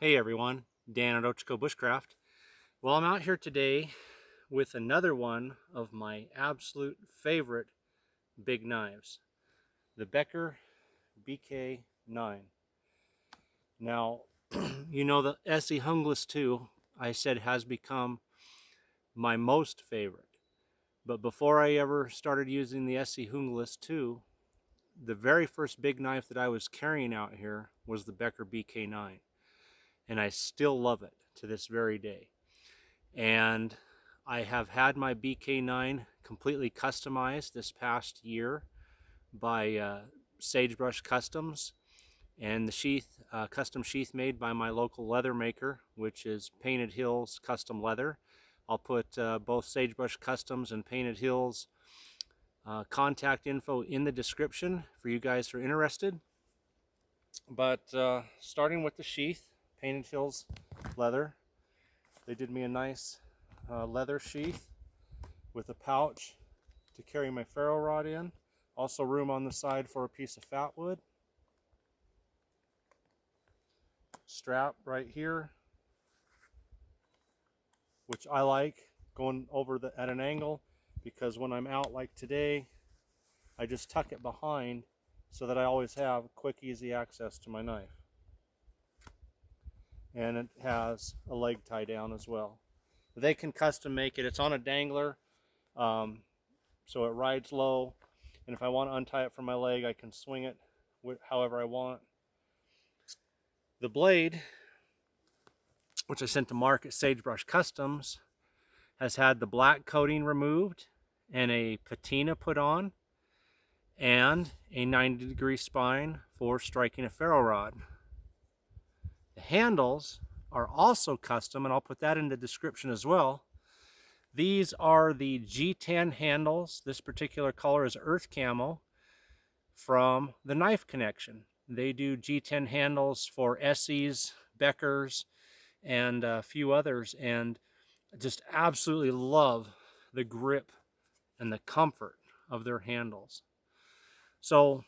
Hey everyone, Dan at Bushcraft. Well, I'm out here today with another one of my absolute favorite big knives, the Becker BK9. Now, you know the SE Hungless 2, I said, has become my most favorite. But before I ever started using the SE Hungless 2, the very first big knife that I was carrying out here was the Becker BK9. And I still love it to this very day. And I have had my BK9 completely customized this past year by Sagebrush Customs, and the sheath, custom sheath made by my local leather maker, which is Painted Hills Custom Leather. I'll put both Sagebrush Customs and Painted Hills contact info in the description for you guys who are interested. But starting with the sheath, Painted Hills leather, they did me a nice leather sheath with a pouch to carry my ferro rod in. Also room on the side for a piece of fat wood. Strap right here, which I like going over at an angle, because when I'm out like today, I just tuck it behind so that I always have quick, easy access to my knife. And it has a leg tie down as well. They can custom make it. It's on a dangler, so it rides low, and if I want to untie it from my leg, I can swing it however I want. The blade, which I sent to mark at Sagebrush Customs, has had the black coating removed and a patina put on and a 90-degree spine for striking a ferro rod. The handles are also custom, and I'll put that in the description as well. These are the G10 handles. This particular color is earth camo from the Knife Connection. They do G10 handles for SEs, Beckers, and a few others, and I just absolutely love the grip and the comfort of their handles. So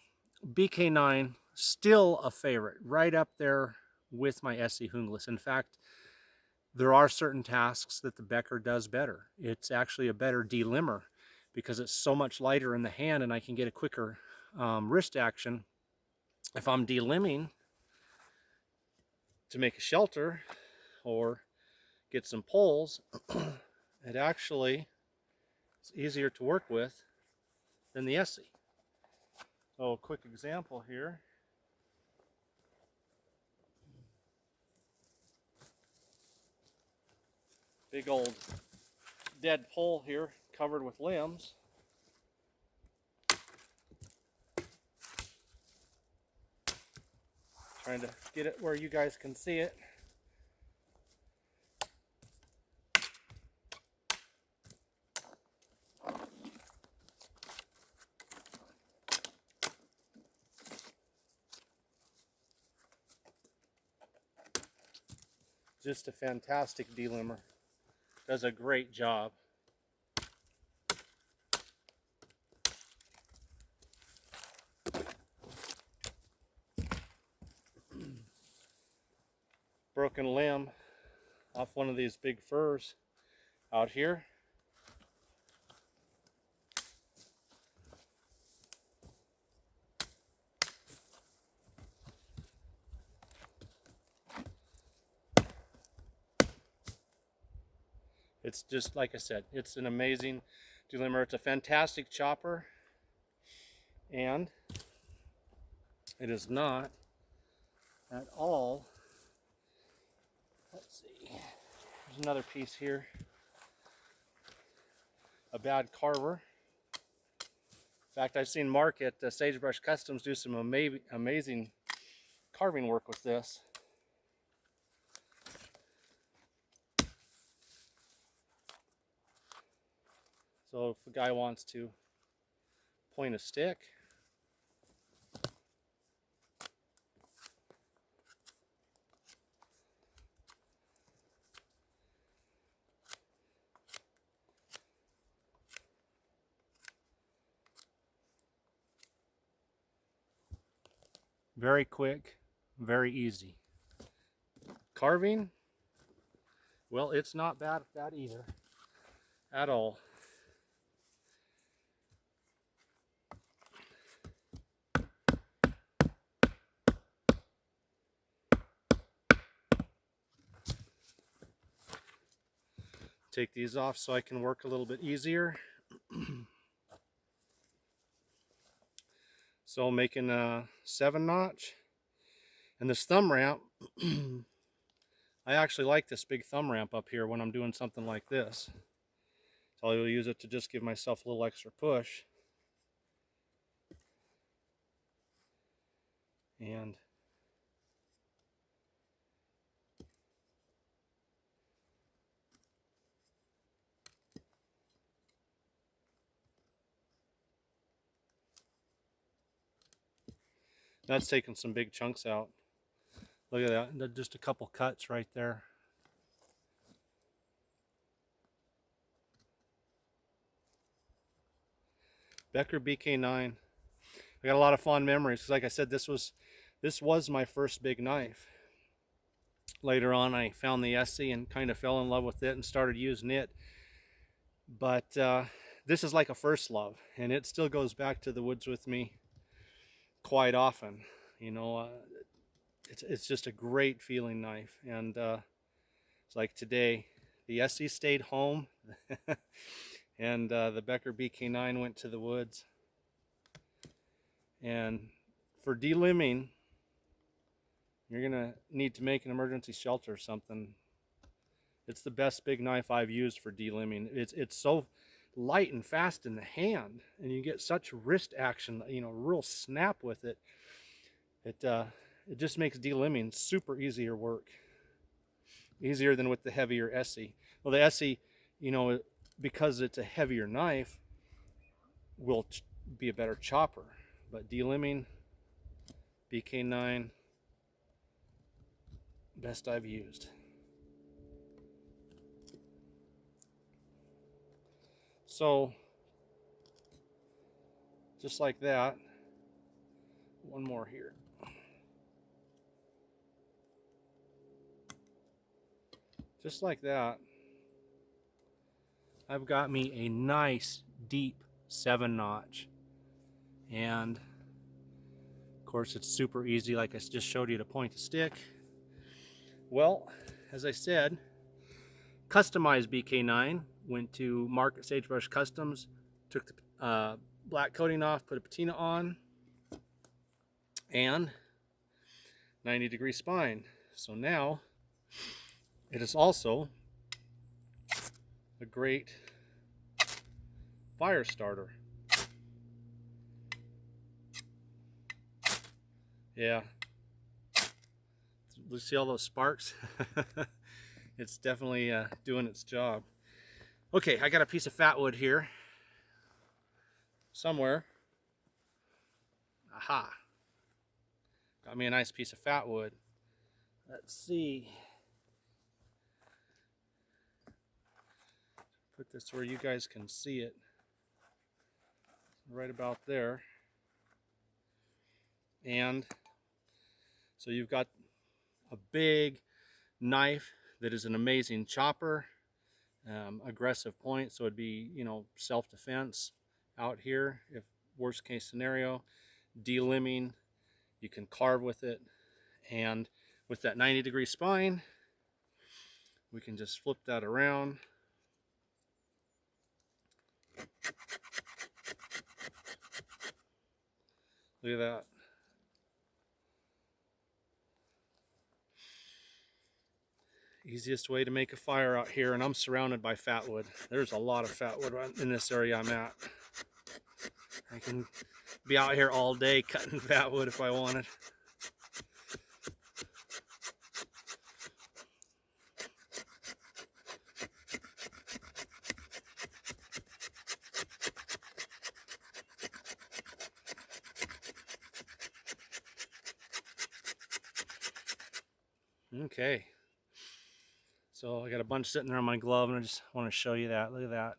BK9, still a favorite, right up there with my SE Hungless. In fact, there are certain tasks that the Becker does better. It's actually a better delimber because it's so much lighter in the hand, and I can get a quicker wrist action. If I'm delimbing to make a shelter or get some poles, it actually is easier to work with than the SE. So a quick example here. Big old dead pole here covered with limbs. Trying to get it where you guys can see it. Just a fantastic delimber. Does a great job. Broken limb off one of these big firs out here. It's just, like I said, it's an amazing delimber. It's a fantastic chopper, and it is not at all. Let's see, there's another piece here, a bad Carver. In fact, I've seen Mark at Sagebrush Customs do some amazing carving work with this. So if a guy wants to point a stick, very quick, very easy. Carving, well, it's not bad at that either, at all. Take these off so I can work a little bit easier. So making a 7-notch, and this thumb ramp, I actually like this big thumb ramp up here when I'm doing something like this. So I'll use it to just give myself a little extra push. And that's taking some big chunks out. Look at that, just a couple cuts right there. Becker BK9. I got a lot of fond memories because, like I said, this was my first big knife. Later on, I found the Essie and kind of fell in love with it and started using it. But this is like a first love, and it still goes back to the woods with me quite often. You know, it's just a great feeling knife, and it's like today, the Essie stayed home, and the Becker BK9 went to the woods. And for delimbing, you're gonna need to make an emergency shelter or something. It's the best big knife I've used for delimbing. It's so light and fast in the hand, and you get such wrist action, you know, real snap with it. It just makes delimbing super easier work. Easier than with the heavier Essie. Well, the Essie, you know, because it's a heavier knife, will be a better chopper. But delimbing, BK9, best I've used. So, just like that, one more here. Just like that, I've got me a nice deep 7-notch. And of course it's super easy, like I just showed you, to point a stick. Well, as I said, customized BK9, went to Mark at Sagebrush Customs, took the black coating off, put a patina on, and 90-degree spine. So now it is also a great fire starter. Yeah, see all those sparks? It's definitely doing its job. Okay, I got a piece of fat wood here somewhere. Aha, got me a nice piece of fat wood. Let's see, put this where you guys can see it, right about there. And so you've got a big knife that is an amazing chopper, aggressive point, so it'd be, you know, self-defense out here if worst case scenario. Delimbing, you can carve with it, and with that 90-degree spine, we can just flip that around. Look at that. Easiest way to make a fire out here, and I'm surrounded by fat wood. There's a lot of fat wood in this area I'm at. I can be out here all day cutting fat wood if I wanted. Okay, so I got a bunch sitting there on my glove, and I just want to show you that. Look at that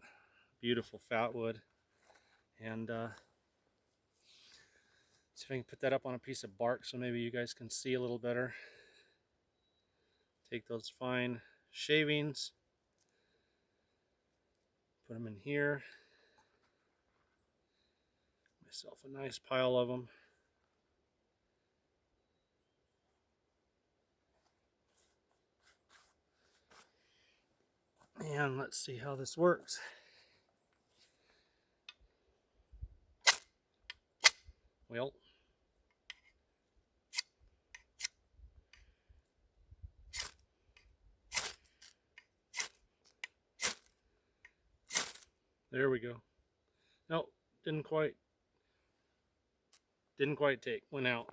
beautiful fat wood. And see if I can put that up on a piece of bark so maybe you guys can see a little better. Take those fine shavings, put them in here. Myself a nice pile of them. And let's see how this works. Well, there we go. Nope, didn't quite take. Went out.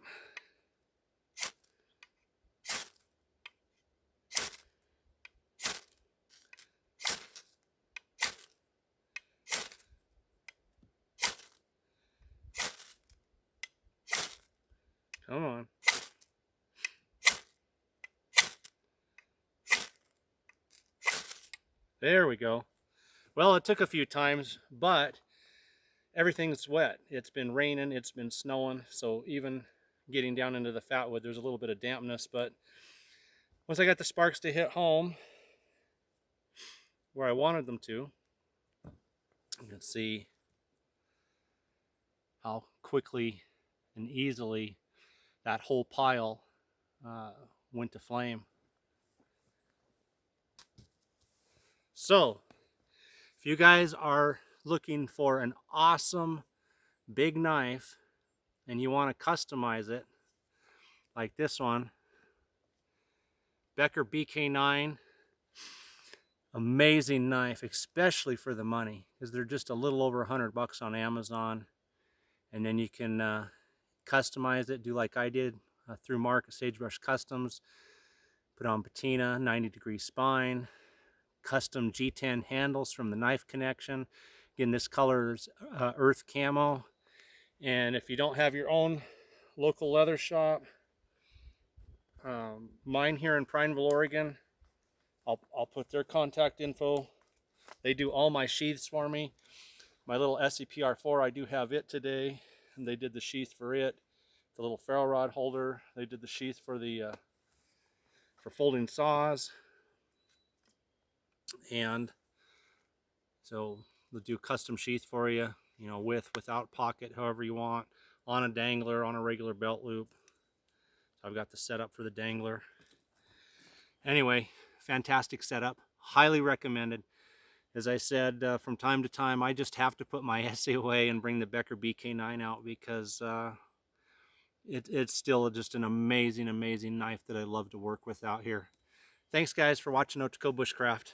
Come on. There we go. Well, it took a few times, but everything's wet. It's been raining, it's been snowing, so even getting down into the fat wood, there's a little bit of dampness, but once I got the sparks to hit home where I wanted them to, you can see how quickly and easily that whole pile went to flame. So, if you guys are looking for an awesome big knife and you want to customize it, like this one, Becker BK9, amazing knife, especially for the money, because they're just a little over $100 on Amazon. And then you can customize it, do like I did through Mark at Sagebrush Customs, put on patina, 90-degree spine, custom G10 handles from the Knife Connection. Again, this color is earth camo. And if you don't have your own local leather shop, mine here in Prineville, Oregon, I'll put their contact info. They do all my sheaths for me. My little SCPR4, I do have it today, and they did the sheath for it. The little ferro rod holder, they did the sheath for the for folding saws. And so they'll do custom sheath for you, you know, with, without pocket, however you want, on a dangler, on a regular belt loop. So I've got the setup for the dangler. Anyway, fantastic setup, highly recommended. As I said, from time to time, I just have to put my essay away and bring the Becker BK9 out because it's still just an amazing, amazing knife that I love to work with out here. Thanks, guys, for watching Otaco Bushcraft.